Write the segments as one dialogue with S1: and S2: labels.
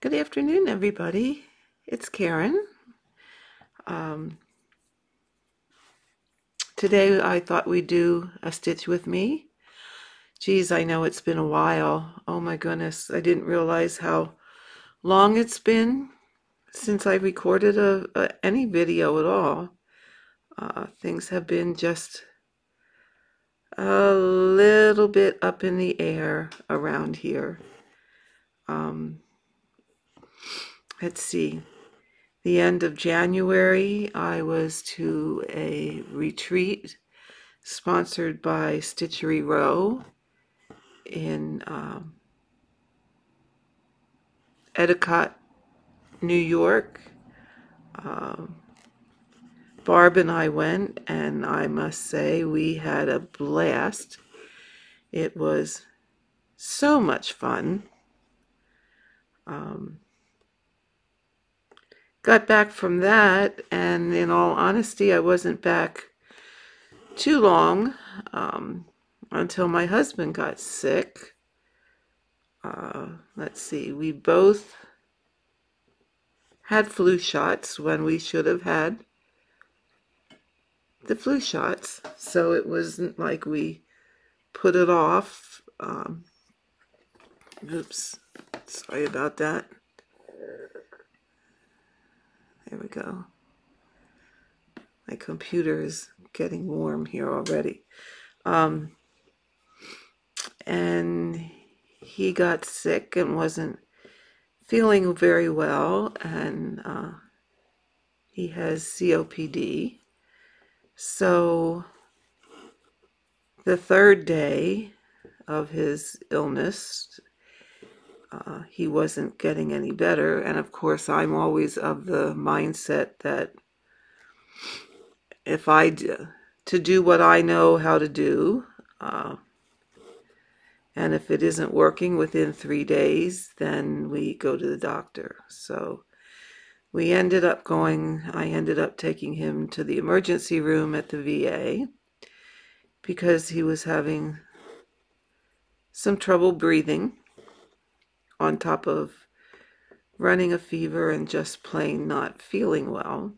S1: Good afternoon, everybody. It's Karen. Um, Today I thought we'd do a stitch with me. Geez, I know it's been a while. Oh my goodness, I didn't realize how long it's been since I recorded any video at all. Things have been just a little bit up in the air around here. Um, let's see. The end of January, I was to a retreat sponsored by Stitchery Row in Edicott, New York. Um, Barb and I went, and I must say we had a blast. It was so much fun. Um, Got back from that, and in all honesty, I wasn't back too long until my husband got sick. Let's see, we both had flu shots when we should have had the flu shots, so it wasn't like we put it off. Oops, sorry about that. There we go. My computer is getting warm here already. And he got sick and wasn't feeling very well, and he has COPD. So the third day of his illness, he wasn't getting any better. And of course, I'm always of the mindset that if I to do what I know how to do, and if it isn't working within 3 days, then we go to the doctor. So I ended up taking him to the emergency room at the VA because he was having some trouble breathing on top of running a fever and just plain not feeling well.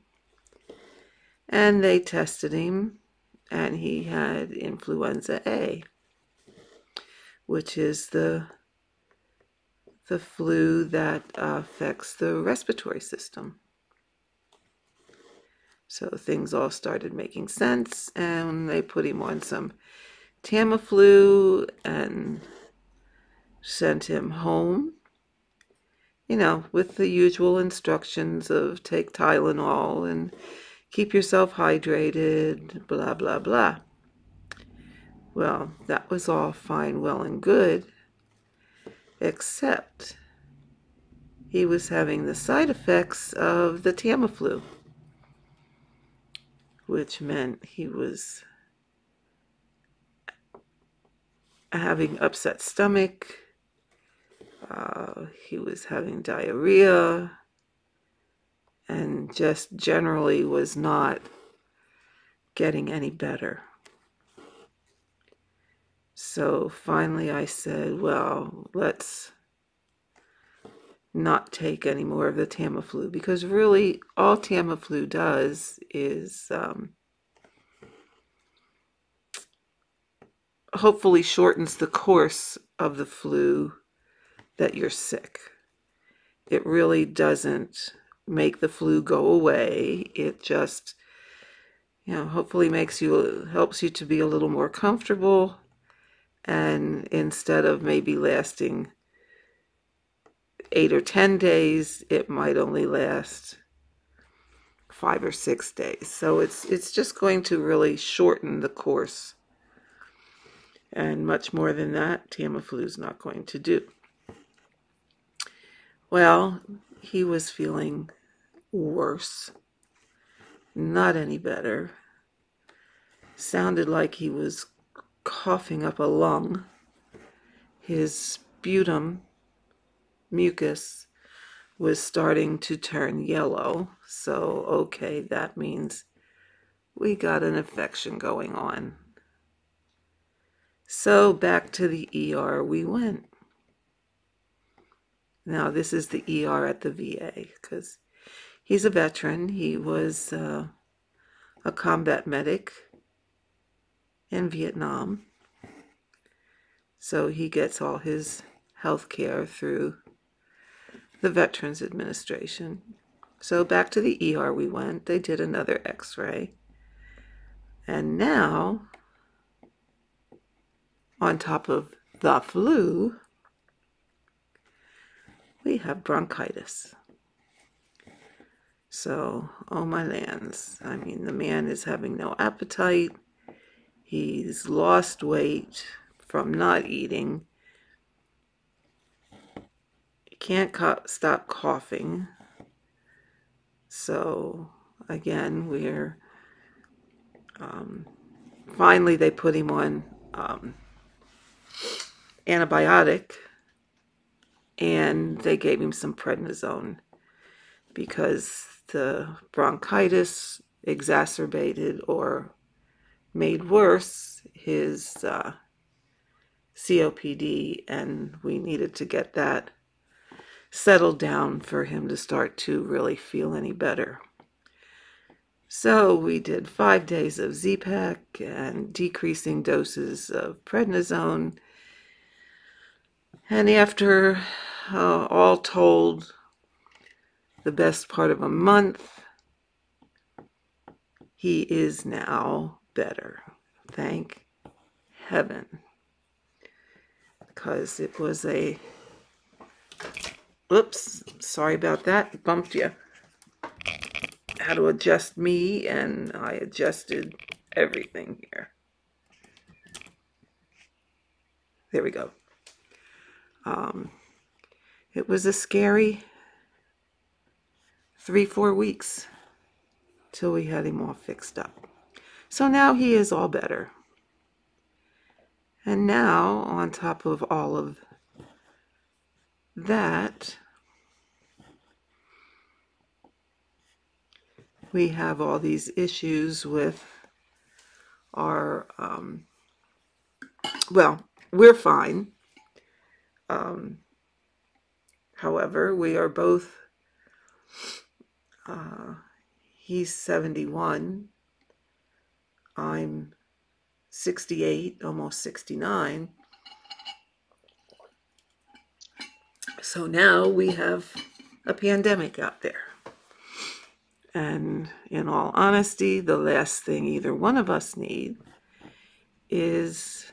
S1: And they tested him, and he had influenza A, which is the flu that affects the respiratory system. So things all started making sense, and they put him on some Tamiflu and sent him home, with the usual instructions of take Tylenol and keep yourself hydrated, blah, blah, blah. Well, that was all fine, well, and good, except he was having the side effects of the Tamiflu, which meant he was having upset stomach, he was having diarrhea, and just generally was not getting any better. So finally I said, well, let's not take any more of the Tamiflu, because really all Tamiflu does is hopefully shortens the course of the flu that you're sick. It really doesn't make the flu go away. It just, hopefully helps you to be a little more comfortable, and instead of maybe lasting 8 or 10 days, it might only last 5 or 6 days. So it's just going to really shorten the course. And much more than that, Tamiflu is not going to do. Well, he was feeling worse. Not any better. Sounded like he was coughing up a lung. His sputum, mucus, was starting to turn yellow. So, okay, that means we got an infection going on. So back to the ER we went. Now, this is the ER at the VA because he's a veteran. He was a combat medic in Vietnam. So he gets all his health care through the Veterans Administration. So back to the ER we went. They did another x-ray. And now, on top of the flu, we have bronchitis. So, oh my lands. I mean, the man is having no appetite. He's lost weight from not eating. He can't stop coughing. So, again, we're finally they put him on antibiotic, and they gave him some prednisone because the bronchitis exacerbated or made worse his COPD, and we needed to get that settled down for him to start to really feel any better. So we did 5 days of Z-Pak and decreasing doses of prednisone. And after all told, the best part of a month, he is now better. Thank heaven. Because it was a... Oops, sorry about that. Bumped you. How to adjust me, and I adjusted everything here. There we go. It was a scary 3-4 weeks till we had him all fixed up. So now he is all better. And now, on top of all of that, we have all these issues with our, well, we're fine. However, we are both, he's 71, I'm 68, almost 69. So now we have a pandemic out there. And in all honesty, the last thing either one of us need is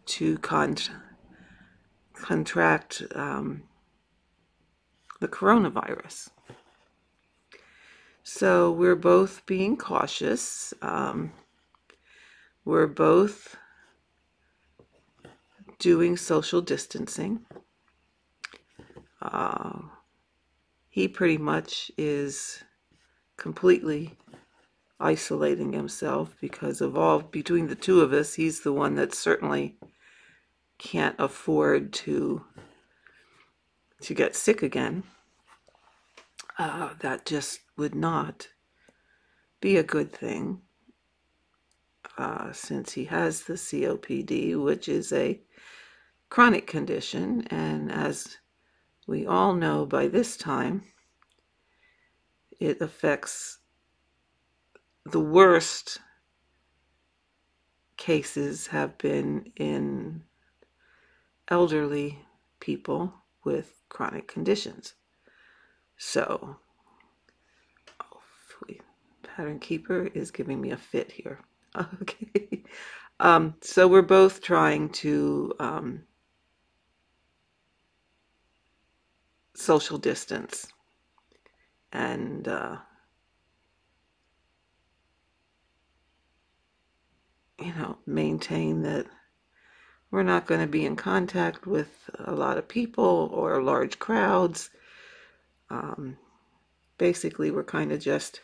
S1: to contract the coronavirus. So we're both being cautious. We're both doing social distancing. He pretty much is completely isolating himself because of all, between the two of us, he's the one that certainly can't afford to get sick again. That just would not be a good thing, since he has the COPD, which is a chronic condition, and as we all know by this time, it affects the worst cases have been in elderly people with chronic conditions. So, Pattern Keeper is giving me a fit here. Okay. So we're both trying to social distance and maintain that we're not going to be in contact with a lot of people or large crowds. Basically, we're kind of just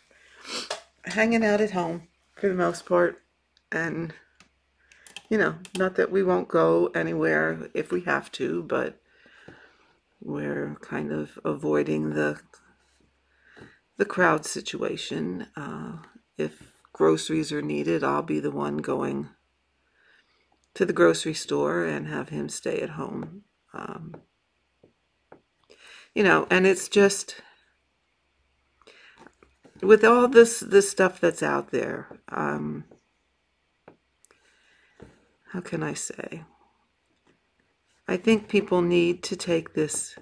S1: hanging out at home for the most part, and not that we won't go anywhere if we have to, but we're kind of avoiding the crowd situation. If groceries are needed, I'll be the one going to the grocery store and have him stay at home. you know, and it's just with all this stuff that's out there, how can I say? I think people need to take this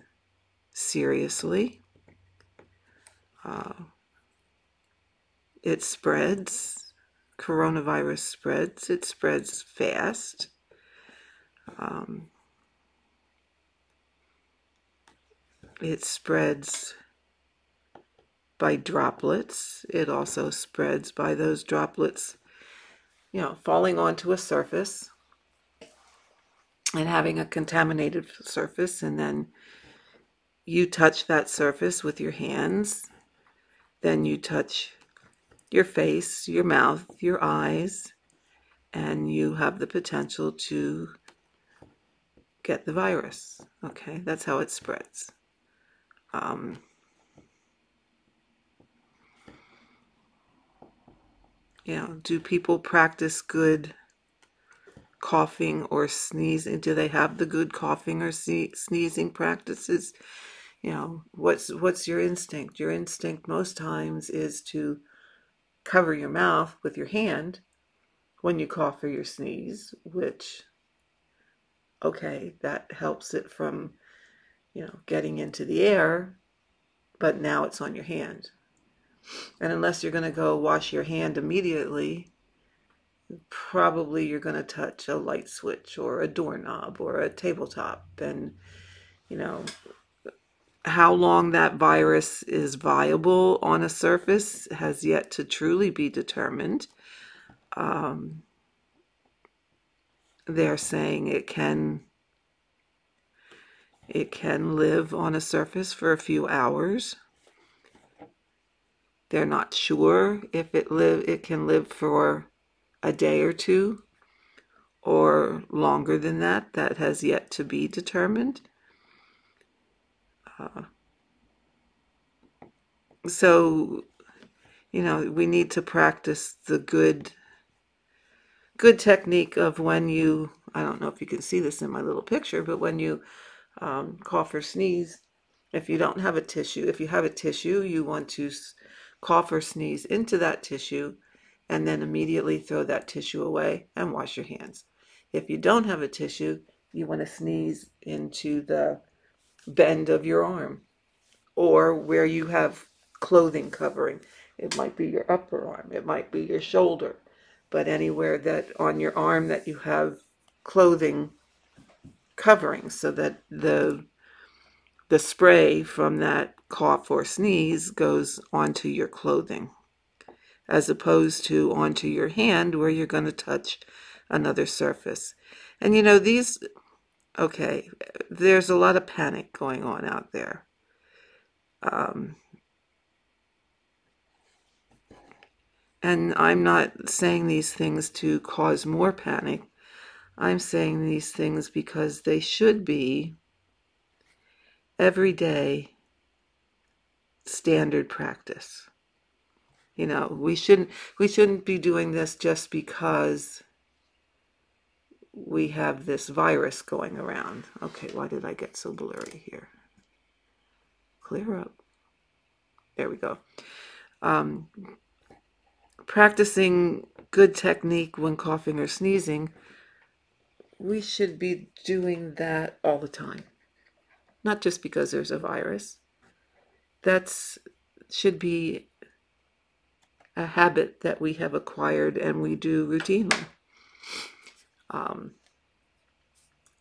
S1: seriously. It spreads. Coronavirus spreads. It spreads fast. It spreads by droplets. It also spreads by those droplets, you know, falling onto a surface and having a contaminated surface, and then you touch that surface with your hands. Then you touch your face, your mouth, your eyes, and you have the potential to get the virus. Okay, that's how it spreads. You know, do people practice good coughing or sneezing? Do they have the good coughing or sneezing practices? You know, what's your instinct? Your instinct most times is to cover your mouth with your hand when you cough or you sneeze, which, okay, that helps it from, you know, getting into the air, but now it's on your hand. And unless you're going to go wash your hand immediately, probably you're going to touch a light switch or a doorknob or a tabletop. And, you know, how long that virus is viable on a surface has yet to truly be determined. They're saying it can live on a surface for a few hours. They're not sure if it can live for a day or two or longer than that. That has yet to be determined. So, you know, we need to practice the good technique of when you, I don't know if you can see this in my little picture, but when you cough or sneeze, if you don't have a tissue, if you have a tissue, you want to cough or sneeze into that tissue and then immediately throw that tissue away and wash your hands. If you don't have a tissue, you want to sneeze into the bend of your arm or where you have clothing covering. It might be your upper arm, it might be your shoulder, but anywhere that on your arm that you have clothing covering so that the spray from that cough or sneeze goes onto your clothing as opposed to onto your hand where you're going to touch another surface. And you know, okay, there's a lot of panic going on out there. And I'm not saying these things to cause more panic. I'm saying these things because they should be everyday standard practice. You know, we shouldn't be doing this just because we have this virus going around. Okay, why did I get so blurry here? Clear up. There we go. Practicing good technique when coughing or sneezing, we should be doing that all the time. Not just because there's a virus. That should be a habit that we have acquired and we do routinely.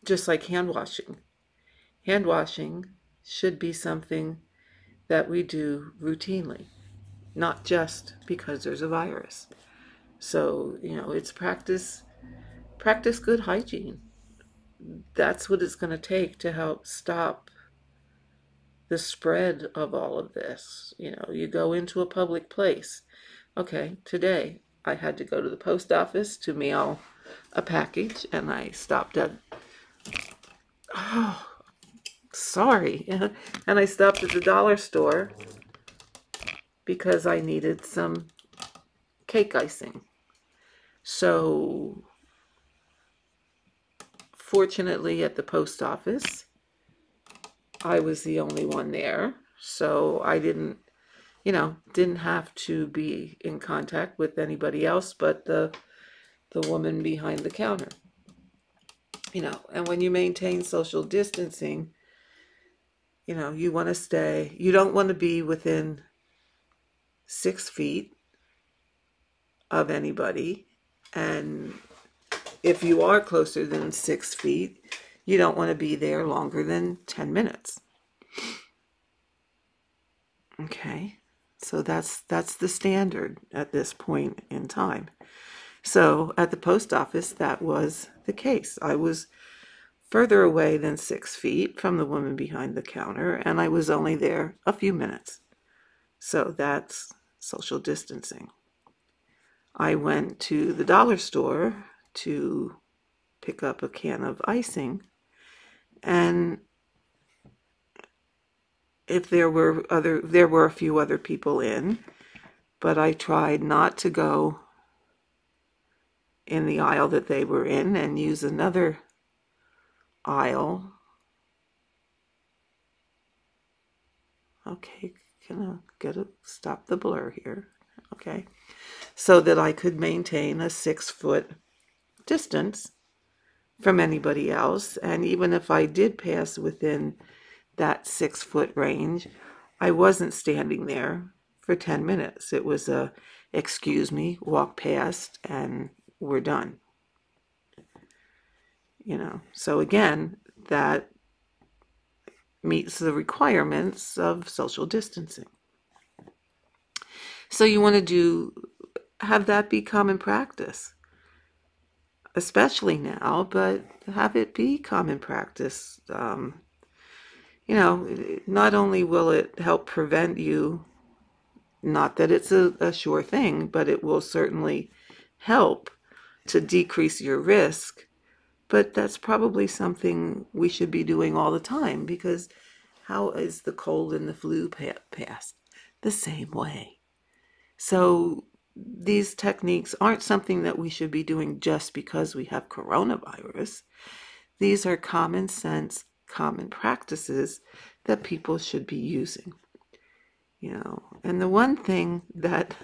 S1: Just like hand washing. Hand washing should be something that we do routinely, not just because there's a virus. So, you know, it's practice good hygiene. That's what it's going to take to help stop the spread of all of this. You know, you go into a public place. Okay, today I had to go to the post office to mail a package and I stopped at, oh, sorry. And I stopped at the dollar store because I needed some cake icing. So, fortunately, at the post office, I was the only one there, so I didn't have to be in contact with anybody else but the woman behind the counter. And when you maintain social distancing, you want to you don't want to be within 6 feet of anybody. And if you are closer than 6 feet, you don't want to be there longer than 10 minutes. Okay, so that's the standard at this point in time. So at the post office, that was the case. I was further away than 6 feet from the woman behind the counter, and I was only there a few minutes. So that's social distancing. I went to the dollar store to pick up a can of icing, and there were a few other people in, but I tried not to go in the aisle that they were in and use another aisle. Okay, stop the blur here. Okay, so that I could maintain a 6-foot distance from anybody else. And even if I did pass within that 6-foot range, I wasn't standing there for 10 minutes. It was excuse me, walk past, and we're done. So again, that meets the requirements of social distancing. So you want to have that be common practice, especially now, but have it be common practice. Not only will it help prevent you, not that it's a sure thing, but it will certainly help to decrease your risk. But that's probably something we should be doing all the time, because how is the cold and the flu passed? The same way. So these techniques aren't something that we should be doing just because we have coronavirus. These are common sense, common practices that people should be using. And the one thing that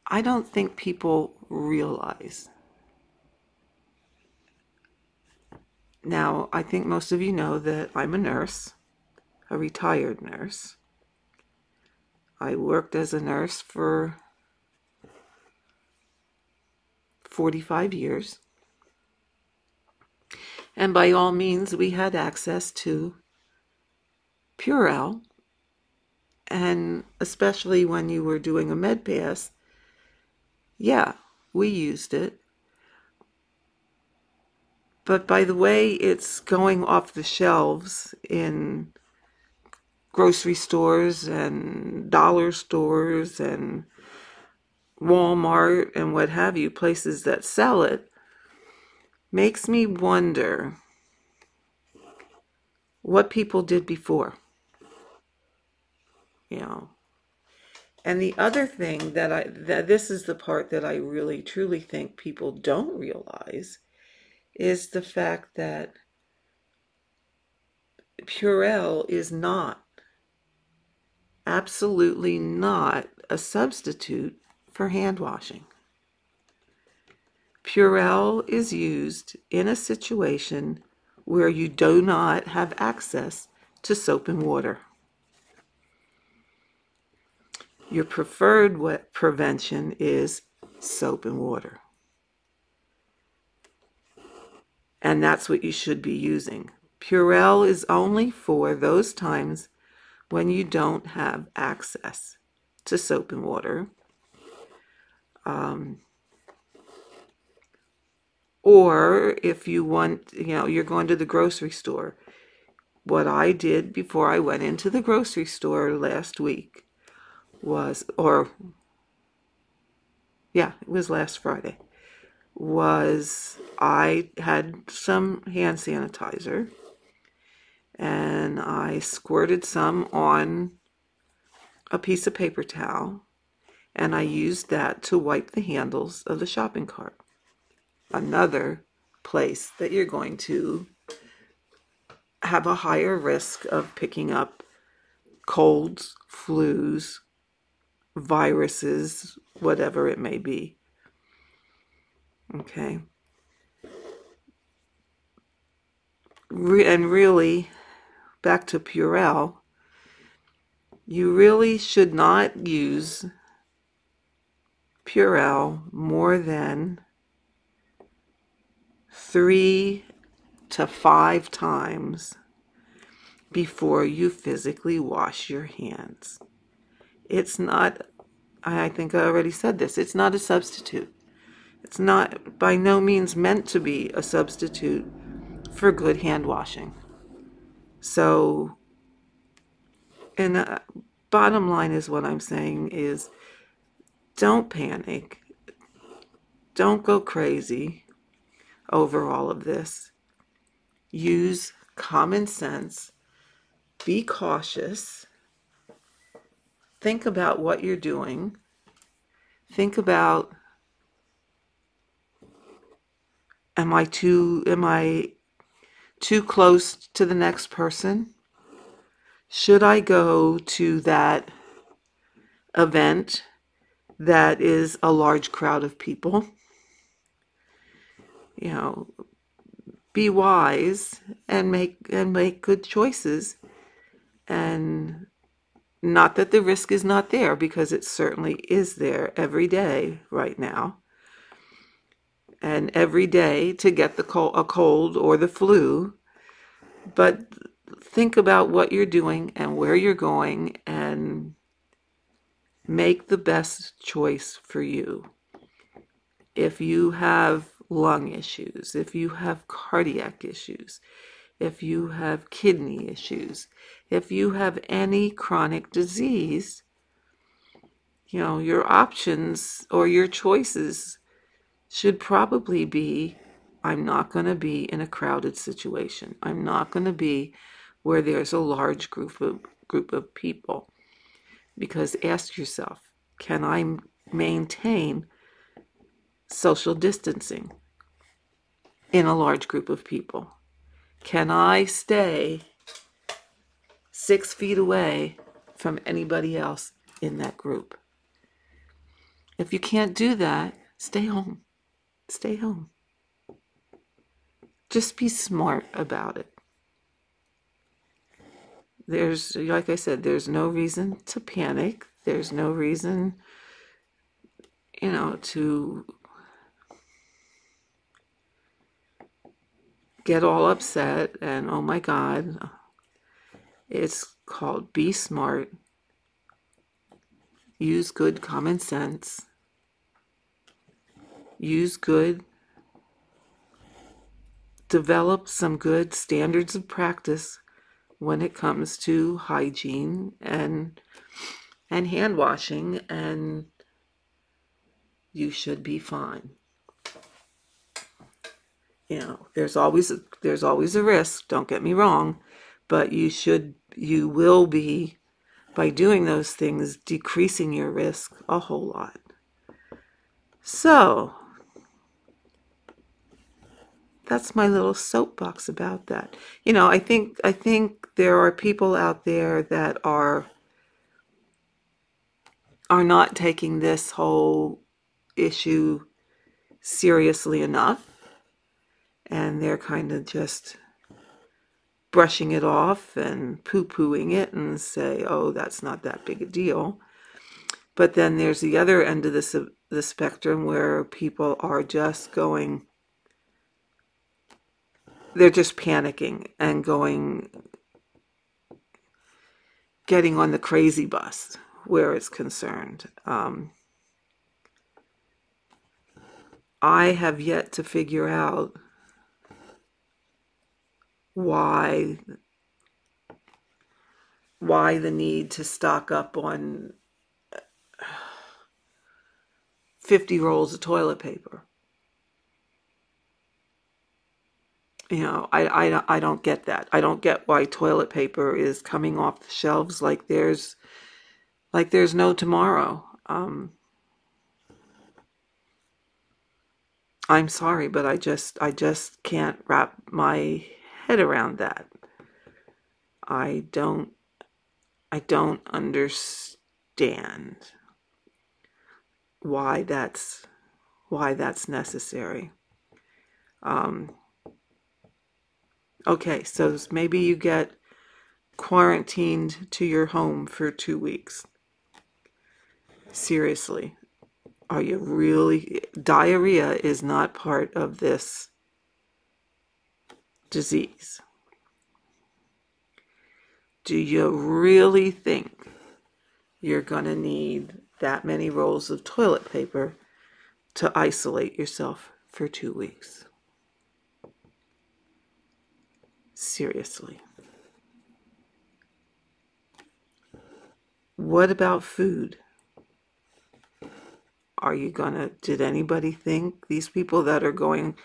S1: I don't think people realize. Now, I think most of you know that I'm a nurse, a retired nurse. I worked as a nurse for 45 years. And by all means, we had access to Purell. And especially when you were doing a med pass, yeah, we used it. But by the way it's going off the shelves in grocery stores and dollar stores and Walmart and what have you, places that sell it, makes me wonder what people did before. And the other thing that this is the part that I really truly think people don't realize, is the fact that Purell is absolutely not a substitute for hand washing. Purell is used in a situation where you do not have access to soap and water. Your preferred prevention is soap and water. And that's what you should be using. Purell is only for those times when you don't have access to soap and water. Or if you want, you're going to the grocery store. What I did before I went into the grocery store last week it was last Friday, was I had some hand sanitizer and I squirted some on a piece of paper towel and I used that to wipe the handles of the shopping cart. Another place that you're going to have a higher risk of picking up colds, flus, viruses, whatever it may be. Okay. And really, back to Purell, you really should not use Purell more than 3 to 5 times before you physically wash your hands. It's not, I think I already said this, it's not a substitute. It's not by no means meant to be a substitute for good hand washing. So, and bottom line is what I'm saying is don't panic. Don't go crazy over all of this. Use common sense. Be cautious. Think about what you're doing. Think about, am I too close to the next person? Should I go to that event that is a large crowd of people? You know, be wise and make good choices. And not that the risk is not there, because it certainly is there every day right now. And every day to get a cold or the flu. But think about what you're doing and where you're going and make the best choice for you. If you have lung issues, if you have cardiac issues, if you have kidney issues, if you have any chronic disease, you know, your options or your choices should probably be, I'm not going to be in a crowded situation. I'm not going to be where there's a large group of people. Because ask yourself, can I maintain social distancing in a large group of people? Can I stay 6 feet away from anybody else in that group? If you can't do that, stay home. Stay home. Just be smart about it. There's, like I said, there's no reason to panic. There's no reason, you know, to get all upset and, oh my God. It's called be smart. Use good common sense. Develop some good standards of practice when it comes to hygiene and hand washing, and you should be fine. You know, there's always a risk, don't get me wrong, but you will be, by doing those things, decreasing your risk a whole lot. So that's my little soapbox about that. You know, I think there are people out there that are not taking this whole issue seriously enough, and they're kind of just brushing it off and poo-pooing it and say, oh, that's not that big a deal. But then there's the other end of the spectrum where people are just they're just panicking and getting on the crazy bus where it's concerned. I have yet to figure out why the need to stock up on 50 rolls of toilet paper. You know, I don't get that. I don't get why toilet paper is coming off the shelves like there's no tomorrow. I'm sorry, but I just can't wrap my head around that. I don't understand why that's necessary. Okay, so maybe you get quarantined to your home for 2 weeks. Seriously, are you really? Diarrhea is not part of this disease. Do you really think you're going to need that many rolls of toilet paper to isolate yourself for 2 weeks? Seriously. What about food? Are you gonna, did anybody think these people that are going,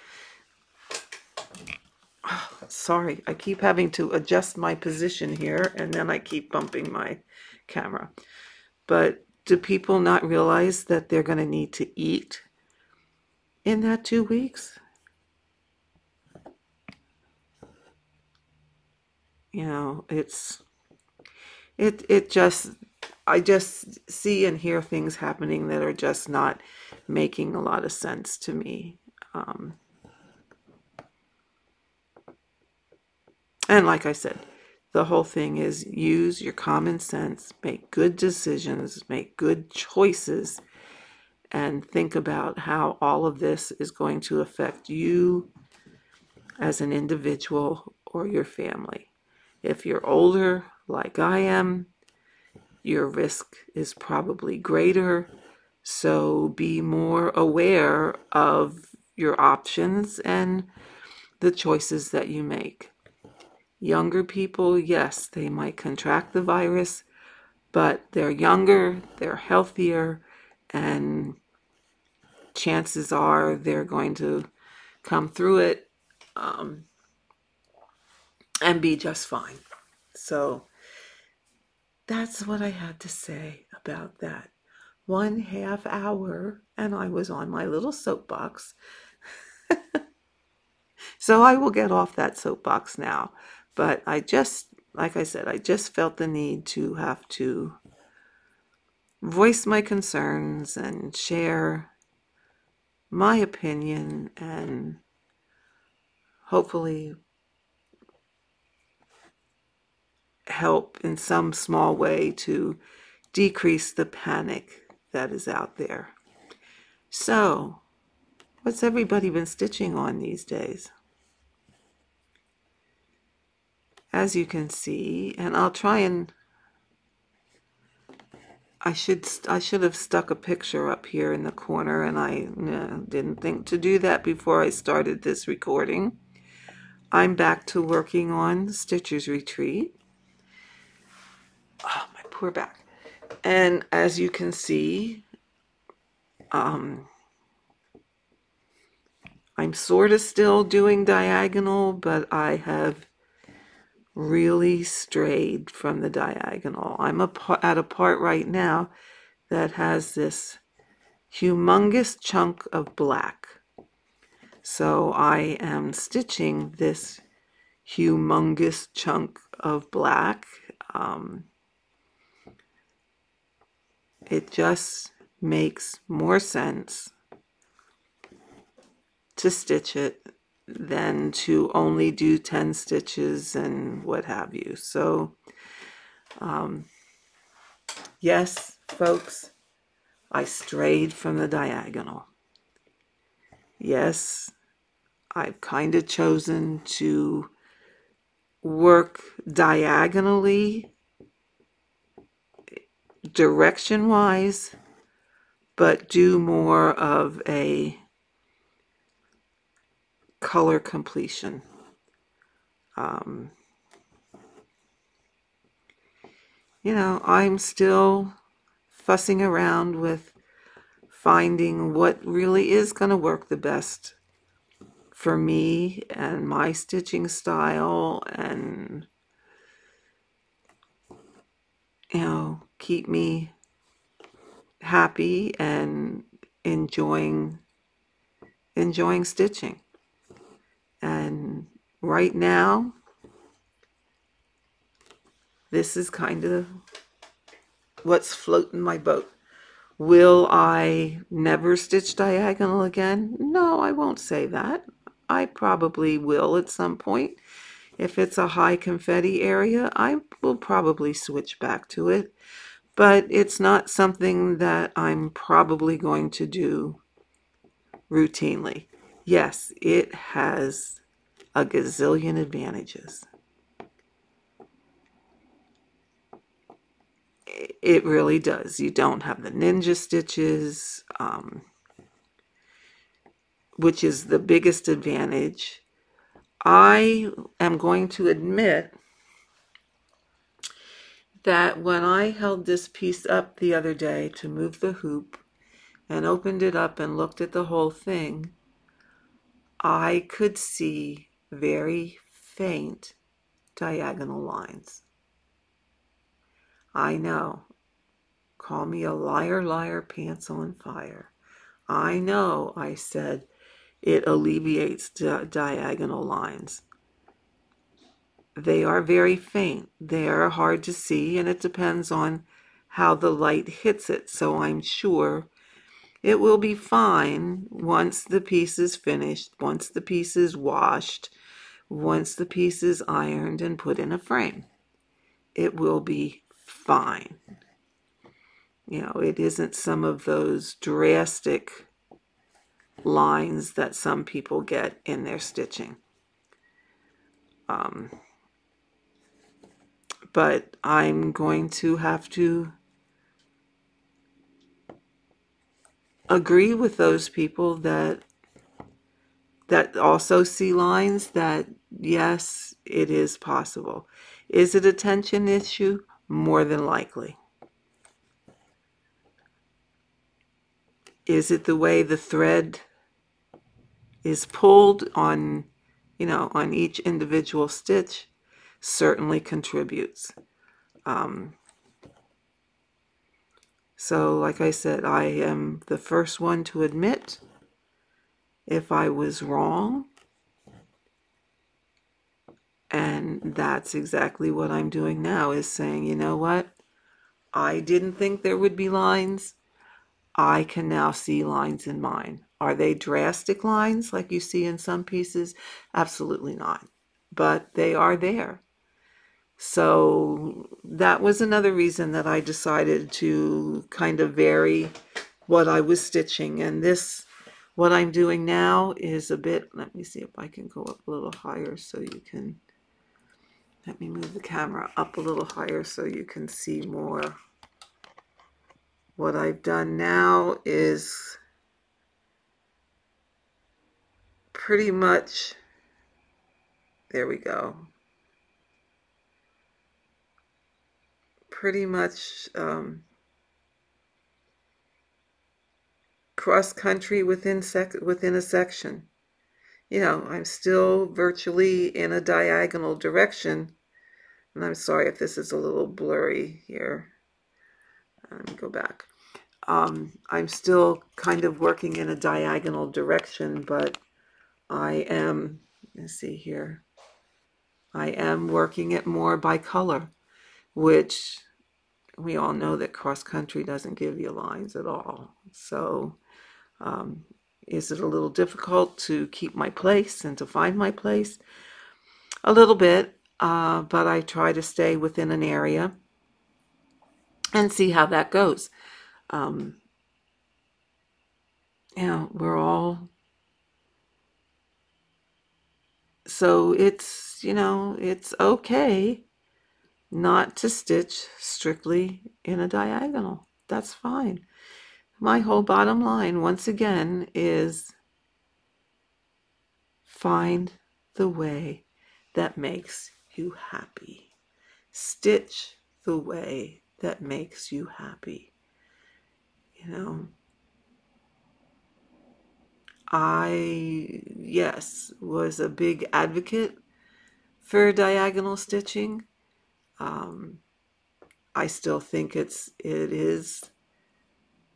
S1: sorry, I keep having to adjust my position here and then I keep bumping my camera. But do people not realize that they're going to need to eat in that 2 weeks? You know, it just, I just see and hear things happening that are just not making a lot of sense to me. And like I said, the whole thing is use your common sense, make good decisions, make good choices, and think about how all of this is going to affect you as an individual or your family. If you're older, like I am, your risk is probably greater, so be more aware of your options and the choices that you make. Younger people, yes, they might contract the virus, but they're younger, they're healthier, and chances are they're going to come through it and be just fine. So that's what I had to say about that. 1/2 hour, and I was on my little soapbox. So I will get off that soapbox now. But I just, like I said, I just felt the need to have to voice my concerns and share my opinion and hopefully help in some small way to decrease the panic that is out there. So, what's everybody been stitching on these days? As you can see, and I'll try and I should have stuck a picture up here in the corner, and I didn't think to do that before I started this recording. I'm back to working on Stitcher's Retreat. Oh, my poor back. And as you can see, I'm sort of still doing diagonal, but I have really strayed from the diagonal. I'm at a part right now that has this humongous chunk of black. So I am stitching this humongous chunk of black. It just makes more sense to stitch it than to only do 10 stitches and what have you. So yes, folks, I strayed from the diagonal. Yes, I've kind of chosen to work diagonally, direction-wise, but do more of a color completion. You know, I'm still fussing around with finding what really is going to work the best for me and my stitching style and, you know, keep me happy and enjoying stitching. And right now, This is kind of what's floating my boat. Will I never stitch diagonal again? No, I won't say that. I probably will at some point. If it's a high confetti area, I will probably switch back to it. But it's not something that I'm probably going to do routinely. Yes, it has a gazillion advantages. It really does. You don't have the ninja stitches, which is the biggest advantage. I am going to admit that when I held this piece up the other day to move the hoop and opened it up and looked at the whole thing, I could see very faint diagonal lines. I know. Call me a liar, liar, pants on fire. I know, I said, it alleviates diagonal lines. They are very faint. They are hard to see, and it depends on how the light hits it. So I'm sure it will be fine once the piece is finished, once the piece is washed, once the piece is ironed and put in a frame. It will be fine. You know, it isn't some of those drastic lines that some people get in their stitching. But I'm going to have to agree with those people that also see lines that, yes, it is possible. Is it a tension issue? More than likely. Is it the way the thread is pulled on, on each individual stitch? Certainly contributes. So like I said, I am the first one to admit if I was wrong. And that's exactly what I'm doing now, is saying, you know what? I didn't think there would be lines. I can now see lines in mine. Are they drastic lines like you see in some pieces? Absolutely not. But they are there. So that was another reason that I decided to kind of vary what I was stitching. And this, what I'm doing now is a bit, let me see if I can go up a little higher so you can, let me move the camera up a little higher so you can see more. What I've done now is pretty much, there we go, pretty much cross country within a section. I'm still virtually in a diagonal direction, and I'm sorry if this is a little blurry here. Let me go back. I'm still kind of working in a diagonal direction, but I am, let's see here, I am working it more by color, which we all know that cross country doesn't give you lines at all. So is it a little difficult to keep my place and to find my place? A little bit, but I try to stay within an area and see how that goes. We're all, so it's okay not to stitch strictly in a diagonal. That's fine. My whole bottom line, once again, is find the way that makes you happy. Stitch the way that makes you happy. I, yes, was a big advocate for diagonal stitching. I still think it is,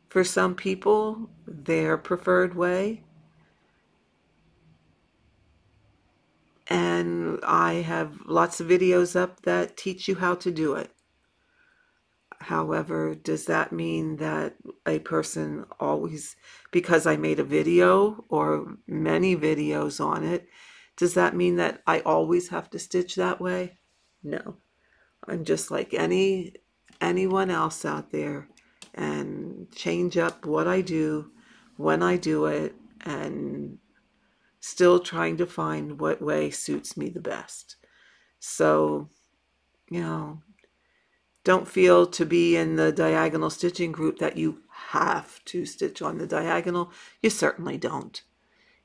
S1: for some people, their preferred way. And I have lots of videos up that teach you how to do it. However, does that mean that a person always, because I made a video or many videos on it, does that mean that I always have to stitch that way? No. I'm just like anyone else out there, and change up what I do when I do it, and still trying to find what way suits me the best. So, you know, don't feel to be in the diagonal stitching group that you have to stitch on the diagonal. You certainly don't.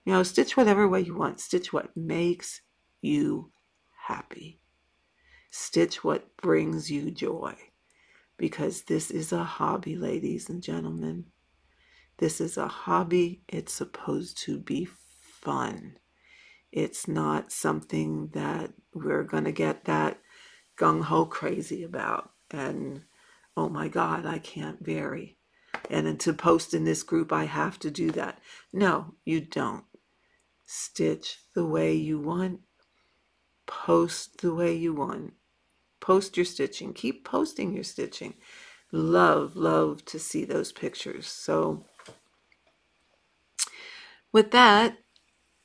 S1: You know, stitch whatever way you want. Stitch what makes you happy. Stitch what brings you joy. Because this is a hobby, ladies and gentlemen. This is a hobby. It's supposed to be fun. It's not something that we're going to get that gung-ho crazy about. And, oh my God, I can't vary. And to post in this group, I have to do that. No, you don't. Stitch the way you want. Post the way you want. Post your stitching. Keep posting your stitching. Love to see those pictures. So with that,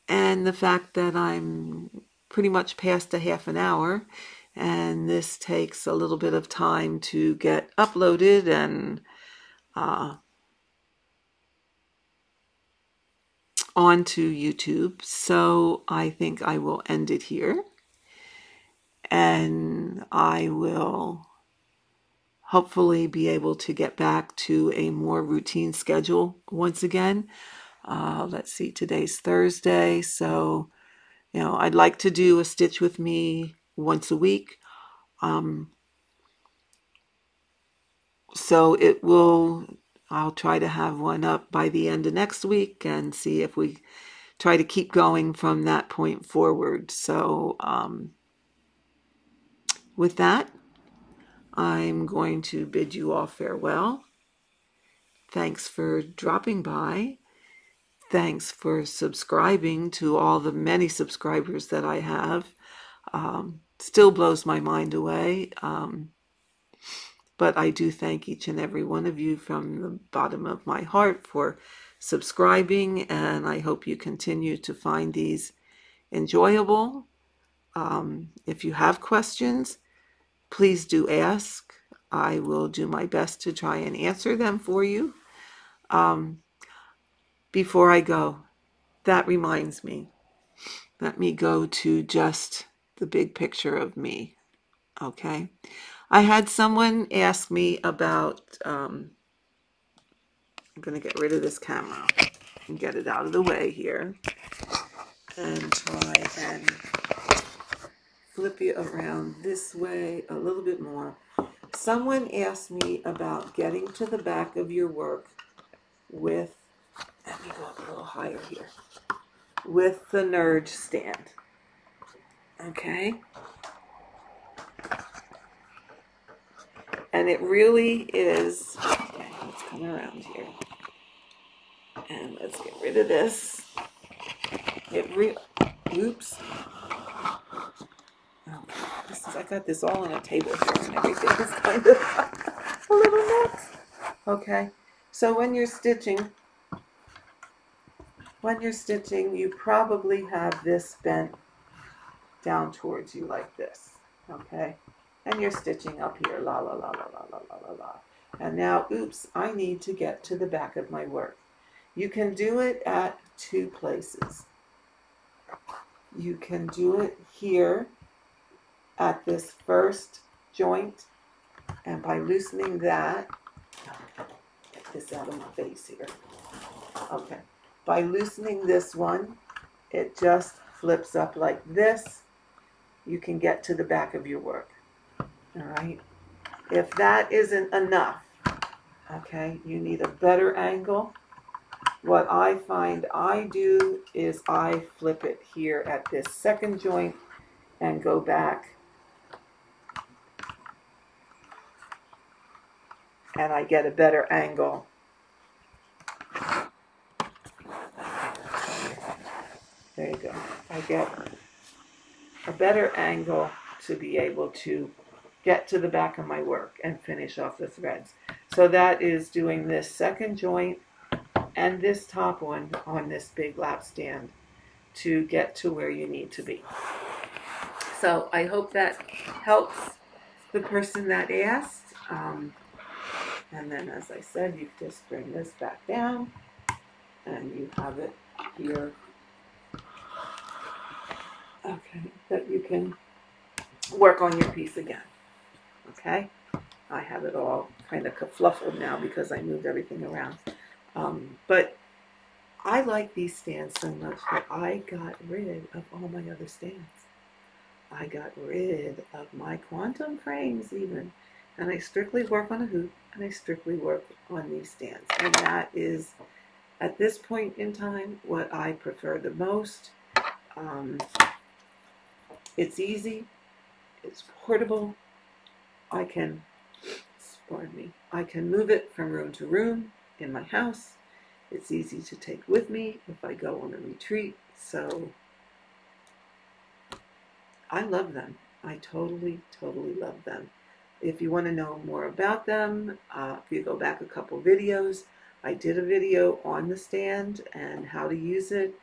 S1: and the fact that I'm pretty much past a half an hour, and this takes a little bit of time to get uploaded and onto YouTube, so I think I will end it here, and I will hopefully be able to get back to a more routine schedule once again. Let's see, today's Thursday, so you know, I'd like to do a stitch with me once a week. So I'll try to have one up by the end of next week and see if we try to keep going from that point forward. So with that, I'm going to bid you all farewell. Thanks for dropping by. Thanks for subscribing to all the many subscribers that I have. Still blows my mind away. But I do thank each and every one of you from the bottom of my heart for subscribing, and I hope you continue to find these enjoyable. If you have questions, please do ask. I will do my best to try and answer them for you. Before I go, that reminds me. Let me go to just the big picture of me, okay? I had someone ask me about, I'm going to get rid of this camera and get it out of the way here and try and flip you around this way a little bit more. Someone asked me about getting to the back of your work with, let me go up a little higher here, with the nerd stand, okay? And it really is, okay, let's come around here. And let's get rid of this. Oops. Oh, I got this all on a table here and everything is kind of a little nuts. Okay, so when you're stitching, you probably have this bent down towards you like this, okay? And you're stitching up here, la la la la la la la la la. And now, oops, I need to get to the back of my work. You can do it at two places. You can do it here at this first joint, and by loosening that, get this out of my face here. Okay, by loosening this one, it just flips up like this. You can get to the back of your work. All right. If that isn't enough, okay, you need a better angle. What I find I do is I flip it here at this second joint and go back, and I get a better angle. There you go. I get a better angle to be able to get to the back of my work and finish off the threads. So that is doing this second joint and this top one on this big lap stand to get to where you need to be. So I hope that helps the person that asked. And then, as I said, you just bring this back down and you have it here. Okay, that you can work on your piece again. Okay, I have it all kind of kerfluffled now because I moved everything around. But I like these stands so much that I got rid of all my other stands. I got rid of my quantum frames even. And I strictly work on a hoop and I strictly work on these stands. And that is, at this point in time, what I prefer the most. It's easy, it's portable. I can, pardon me, I can move it from room to room in my house. It's easy to take with me if I go on a retreat. So I love them. I totally, totally love them. If you want to know more about them, if you go back a couple videos, I did a video on the stand and how to use it.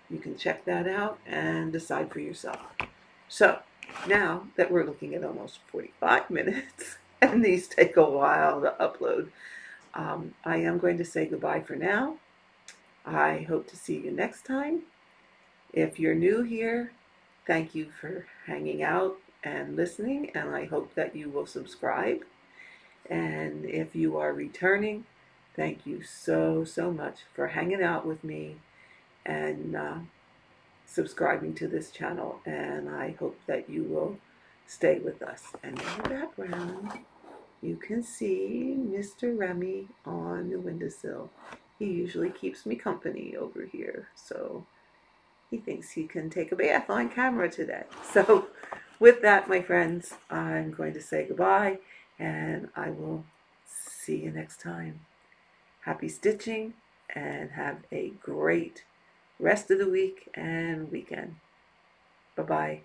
S1: You can check that out and decide for yourself. So now that we're looking at almost 45 minutes, and these take a while to upload, I am going to say goodbye for now. I hope to see you next time. If you're new here, thank you for hanging out and listening, and I hope that you will subscribe. And if you are returning, thank you so, so much for hanging out with me and subscribing to this channel. And I hope that you will stay with us. And in the background, you can see Mr. Remy on the windowsill. He usually keeps me company over here, so he thinks he can take a bath on camera today. So with that, my friends, I'm going to say goodbye, and I will see you next time. Happy stitching, and have a great rest of the week and weekend. Bye-bye.